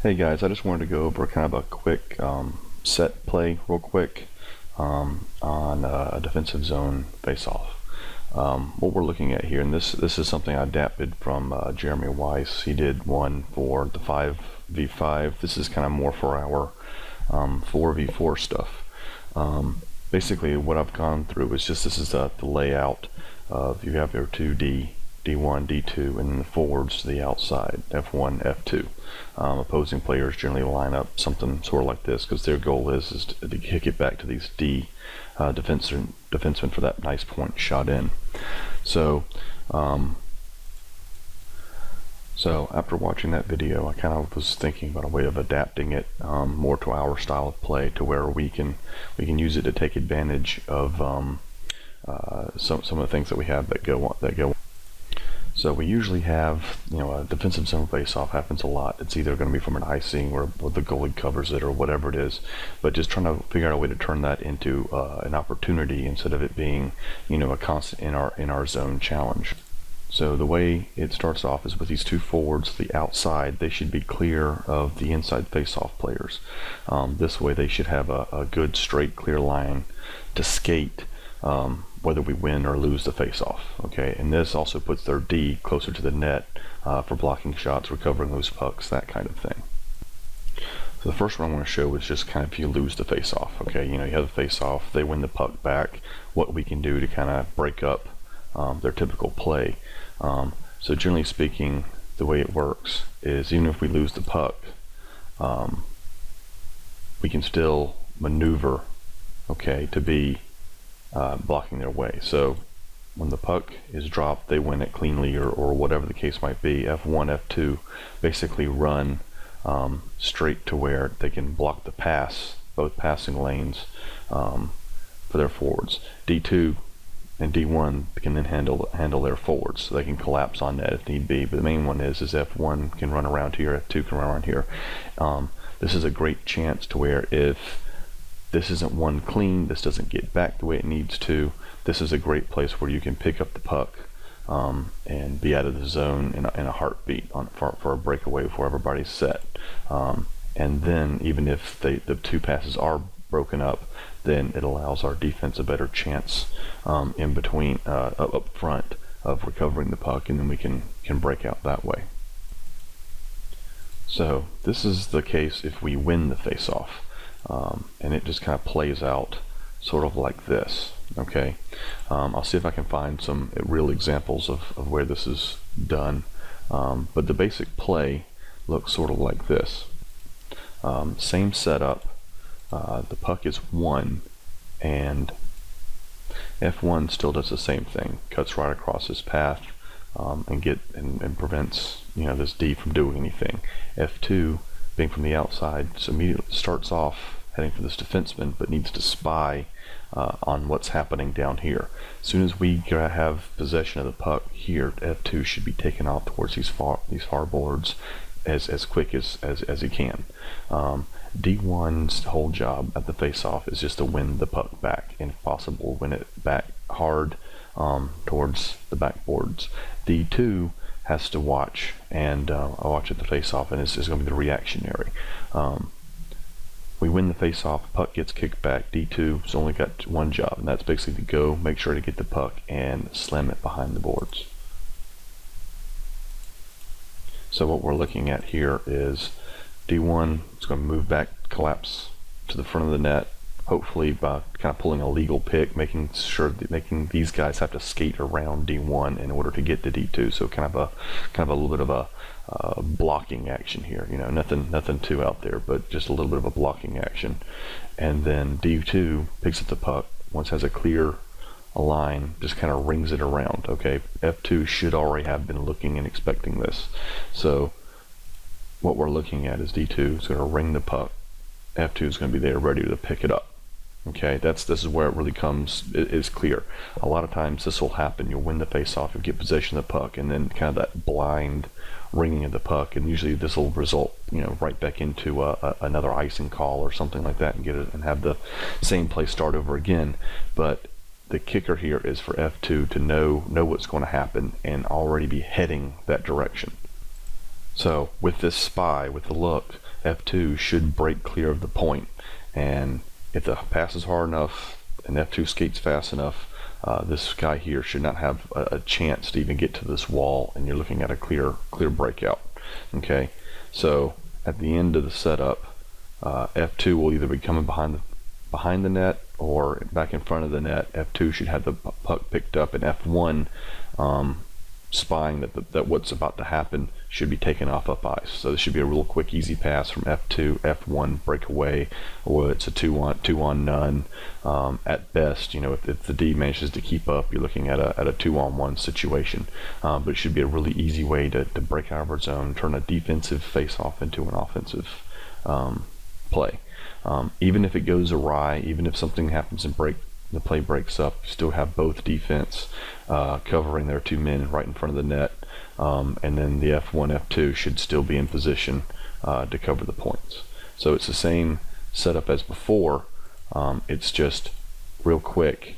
Hey guys, I just wanted to go over kind of a quick set play real quick on a defensive zone face-off. What we're looking at here, and this is something I adapted from Jeremy Weiss. He did one for the 5v5. This is kind of more for our 4v4 stuff. Basically what I've gone through is just this is the layout of, you have your 2D, D1, D2, and then the forwards to the outside, F1, F2. Opposing players generally line up something sort of like this because their goal is to kick it back to these D defensemen for that nice point shot in. So after watching that video, I kind of was thinking about a way of adapting it more to our style of play, to where we can use it to take advantage of some of the things that we have that go on. So we usually have, a defensive zone face-off happens a lot. It's either going to be from an icing or the goalie covers it or whatever it is, but just trying to figure out a way to turn that into an opportunity instead of it being, a constant in our zone challenge. So the way it starts off is with these two forwards to the outside. They should be clear of the inside face-off players. This way they should have a good straight clear line to skate whether we win or lose the face-off. Okay, and this also puts their D closer to the net for blocking shots, recovering loose pucks, that kind of thing. So the first one I want to show is just kind of if you lose the face-off. Okay, you have the face-off, they win the puck back, what we can do to kind of break up their typical play. So generally speaking, the way it works is even if we lose the puck, we can still maneuver, okay, to be blocking their way. So when the puck is dropped, they win it cleanly or whatever the case might be. F1, F2 basically run straight to where they can block the pass, both passing lanes for their forwards. D2 and D1 can then handle their forwards, so they can collapse on net if need be. But the main one is F1 can run around here, F2 can run around here. This is a great chance to where if this isn't won clean, this doesn't get back the way it needs to, this is a great place where you can pick up the puck and be out of the zone in a heartbeat for a breakaway before everybody's set. And then even if the two passes are broken up, then it allows our defense a better chance in between, up front, of recovering the puck, and then we can break out that way. So this is the case if we win the face-off. And it just kind of plays out sort of like this. Okay, I'll see if I can find some real examples of where this is done, but the basic play looks sort of like this. Same setup, the puck is won, and F1 still does the same thing, cuts right across his path and prevents this D from doing anything. F2, being from the outside, so immediately starts off heading for this defenseman, but needs to spy on what's happening down here. As soon as we have possession of the puck here, F2 should be taken off towards these far boards as quick as he can. D1's whole job at the face-off is just to win the puck back, and if possible win it back hard towards the backboards. D2 has to watch and watch at the face-off, and it's going to be the reactionary. We win the face-off, puck gets kicked back. D2's only got one job, and that's basically to go make sure to get the puck and slam it behind the boards. So what we're looking at here is D1 is going to move back, collapse to the front of the net, hopefully by kind of pulling a legal pick, making these guys have to skate around D1 in order to get to D2. So kind of a little bit of a blocking action here. Nothing too out there, but just a little bit of a blocking action. And then D2 picks up the puck, once has a clear line, just kind of rings it around. Okay, F2 should already have been looking and expecting this. So what we're looking at is D2 is going to ring the puck. F2 is going to be there ready to pick it up. Okay, this is where it really is clear. A lot of times this will happen. You'll win the face-off, you'll get possession of the puck, and then kind of that blind ringing of the puck, and usually this will result, right back into another icing call or something like that, and get it and have the same play start over again. But the kicker here is for F2 to know what's going to happen and already be heading that direction. So with this spy, with the look, F2 should break clear of the point. And if the pass is hard enough and F2 skates fast enough, this guy here should not have a chance to even get to this wall, and you're looking at a clear breakout. Okay, so at the end of the setup, F2 will either be coming behind the net or back in front of the net. F2 should have the puck picked up, and F1 spying that what's about to happen should be taken off up ice. So this should be a real quick, easy pass from F2, F1 breakaway, or it's a two on none. At best, if the D manages to keep up, you're looking at a 2-on-1 situation. But it should be a really easy way to break out of our zone, turn a defensive face-off into an offensive play. Even if it goes awry, even if something happens and the play breaks up, you still have both defense covering their two men right in front of the net, and then the F1, F2 should still be in position to cover the points. So it's the same setup as before. It's just real quick,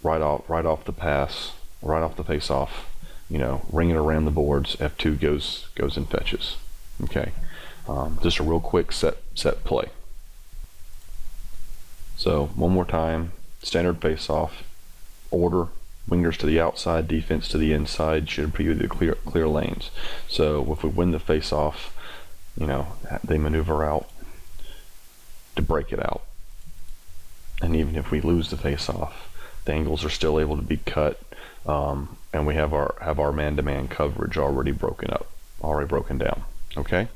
right off the pass, right off the face-off. Ring it around the boards. F2 goes and fetches. Okay, just a real quick set play. So one more time. Standard face-off, order, wingers to the outside, defense to the inside, should be the clear lanes. So if we win the face-off, they maneuver out to break it out. And even if we lose the face-off, the angles are still able to be cut, and we have our man-to-man coverage already broken down. Okay.